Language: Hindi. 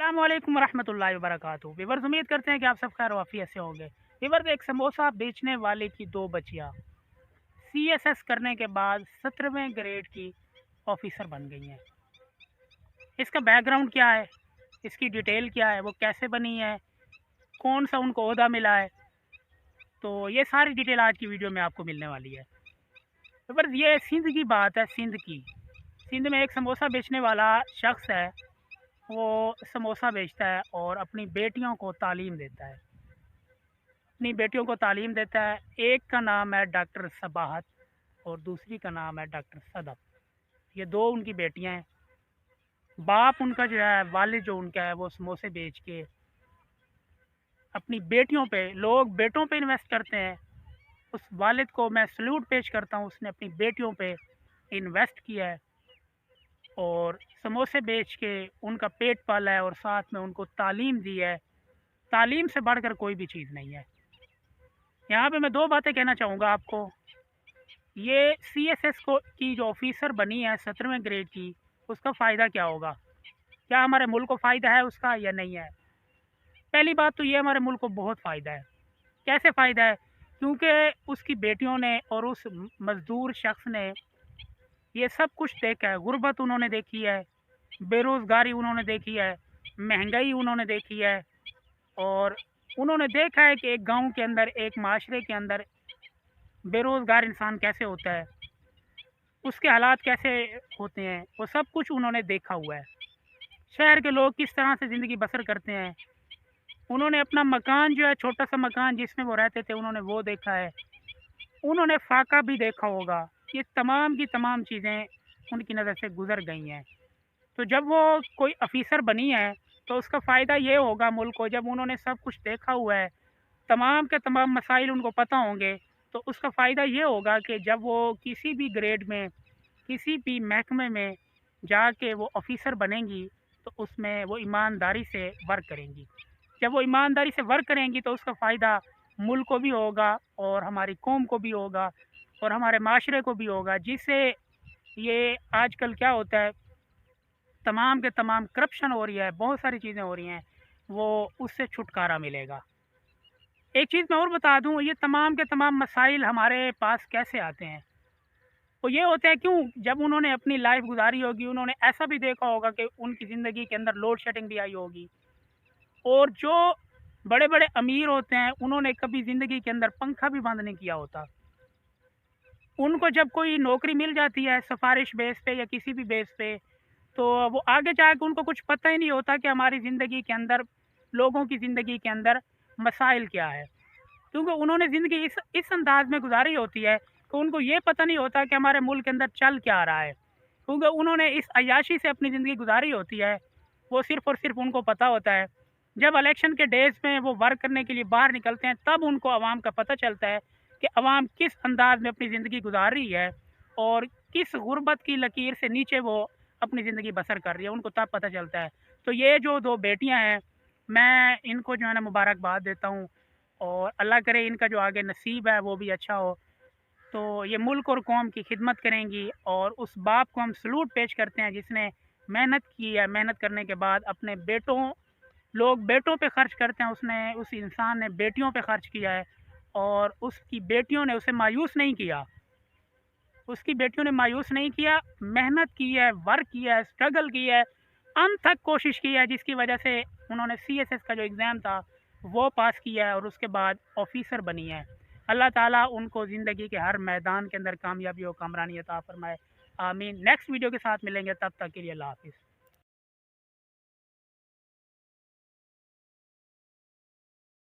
अस्सलामुअलैकुम वरहमतुल्लाहि वबरकातुहू। व्यूअर्स, उम्मीद करते हैं कि आप सब खैर वाफियत से होंगे। व्यूअर्स, एक समोसा बेचने वाले की दो बच्चियाँ सीएसएस करने के बाद 17वें ग्रेड की ऑफिसर बन गई हैं। इसका बैकग्राउंड क्या है, इसकी डिटेल क्या है, वो कैसे बनी है, कौन सा उनको ओहदा मिला है, तो ये सारी डिटेल आज की वीडियो में आपको मिलने वाली है। व्यूअर्स, ये सिंध की बात है। सिंध में एक समोसा बेचने वाला शख्स है। वो समोसा बेचता है और अपनी बेटियों को तालीम देता है। एक का नाम है डॉक्टर सबाहत और दूसरी का नाम है डॉक्टर सदफ। ये दो उनकी बेटियां हैं। बाप उनका जो है, वालिद जो उनका है, वो समोसे बेच के अपनी बेटियों पे, लोग बेटों पे इन्वेस्ट करते हैं। उस वालिद को मैं सल्यूट पेश करता हूँ, उसने अपनी बेटियों पे इन्वेस्ट किया है और समोसे बेच के उनका पेट पाला है और साथ में उनको तालीम दी है। तालीम से बढ़कर कोई भी चीज़ नहीं है। यहाँ पे मैं दो बातें कहना चाहूँगा आपको। ये सीएसएस को की जो ऑफिसर बनी है 17वें ग्रेड की, उसका फ़ायदा क्या होगा? क्या हमारे मुल्क को फ़ायदा है उसका या नहीं है? पहली बात तो ये, हमारे मुल्क को बहुत फ़ायदा है। कैसे फ़ायदा है? क्योंकि उसकी बेटियों ने और उस मज़दूर शख्स ने ये सब कुछ देखा है। गुर्बत उन्होंने देखी है, बेरोज़गारी उन्होंने देखी है, महंगाई उन्होंने देखी है और उन्होंने देखा है कि एक गांव के अंदर, एक माशरे के अंदर बेरोज़गार इंसान कैसे होता है, उसके हालात कैसे होते हैं, वो सब कुछ उन्होंने देखा हुआ है। शहर के लोग किस तरह से ज़िंदगी बसर करते हैं, उन्होंने अपना मकान जो है, छोटा सा मकान जिसमें वो रहते थे, उन्होंने वो देखा है। उन्होंने फाका भी देखा होगा। ये तमाम की तमाम चीज़ें उनकी नज़र से गुज़र गई हैं। तो जब वो कोई अफीसर बनी है तो उसका फ़ायदा ये होगा मुल्क को। जब उन्होंने सब कुछ देखा हुआ है, तमाम के तमाम मसाइल उनको पता होंगे, तो उसका फ़ायदा ये होगा कि जब वो किसी भी ग्रेड में, किसी भी महकमे में जाके वो ऑफिसर बनेंगी, तो उसमें वो ईमानदारी से वर्क करेंगी। जब वो ईमानदारी से वर्क करेंगी तो उसका फ़ायदा मुल्क को भी होगा और हमारी कौम को भी होगा और हमारे माशरे को भी होगा। जिससे ये आजकल क्या होता है, तमाम के तमाम करप्शन हो रही है, बहुत सारी चीज़ें हो रही हैं, वो उससे छुटकारा मिलेगा। एक चीज़ मैं और बता दूं, ये तमाम के तमाम मसाइल हमारे पास कैसे आते हैं? तो ये होता है क्यों? जब उन्होंने अपनी लाइफ गुजारी होगी, उन्होंने ऐसा भी देखा होगा कि उनकी ज़िंदगी के अंदर लोड शेडिंग भी आई होगी। और जो बड़े बड़े अमीर होते हैं, उन्होंने कभी ज़िंदगी के अंदर पंखा भी बंद नहीं किया होता। उनको जब कोई नौकरी मिल जाती है सिफारिश बेस पे या किसी भी बेस पे, तो वो आगे जाके उनको कुछ पता ही नहीं होता कि हमारी ज़िंदगी के अंदर, लोगों की ज़िंदगी के अंदर मसाइल क्या है। क्योंकि उन्होंने ज़िंदगी इस अंदाज में गुजारी होती है कि उनको ये पता नहीं होता कि हमारे मुल्क के अंदर चल क्या रहा है। क्योंकि उन्होंने इस अय्याशी से अपनी ज़िंदगी गुजारी होती है। वो सिर्फ़ और सिर्फ उनको पता होता है, जब इलेक्शन के डेज़ में वो वर्क करने के लिए बाहर निकलते हैं, तब उनको आवाम का पता चलता है कि आवाम किस अंदाज में अपनी ज़िंदगी गुजार रही है और किस गुर्बत की लकीर से नीचे वो अपनी ज़िंदगी बसर कर रही है। उनको तब पता चलता है। तो ये जो दो बेटियां हैं, मैं इनको जो है ना मुबारकबाद देता हूँ और अल्लाह करे इनका जो आगे नसीब है वो भी अच्छा हो। तो ये मुल्क और कौम की खिदमत करेंगी और उस बाप को हम सलूट पेश करते हैं जिसने मेहनत की है। मेहनत करने के बाद अपने बेटों, लोग बेटों पे खर्च करते हैं, उस इंसान ने बेटियों पे खर्च किया है और उसकी बेटियों ने उसे मायूस नहीं किया। मेहनत की है, वर्क किया है, स्ट्रगल किया है, अंत तक कोशिश की है, जिसकी वजह से उन्होंने सीएसएस का जो एग्ज़ाम था वो पास किया है और उसके बाद ऑफिसर बनी है। अल्लाह ताला उनको ज़िंदगी के हर मैदान के अंदर कामयाबी और कामरानी अता फरमाए। आमीन। नेक्स्ट वीडियो के साथ मिलेंगे, तब तक के लिए अल्लाह हाफ़िज़।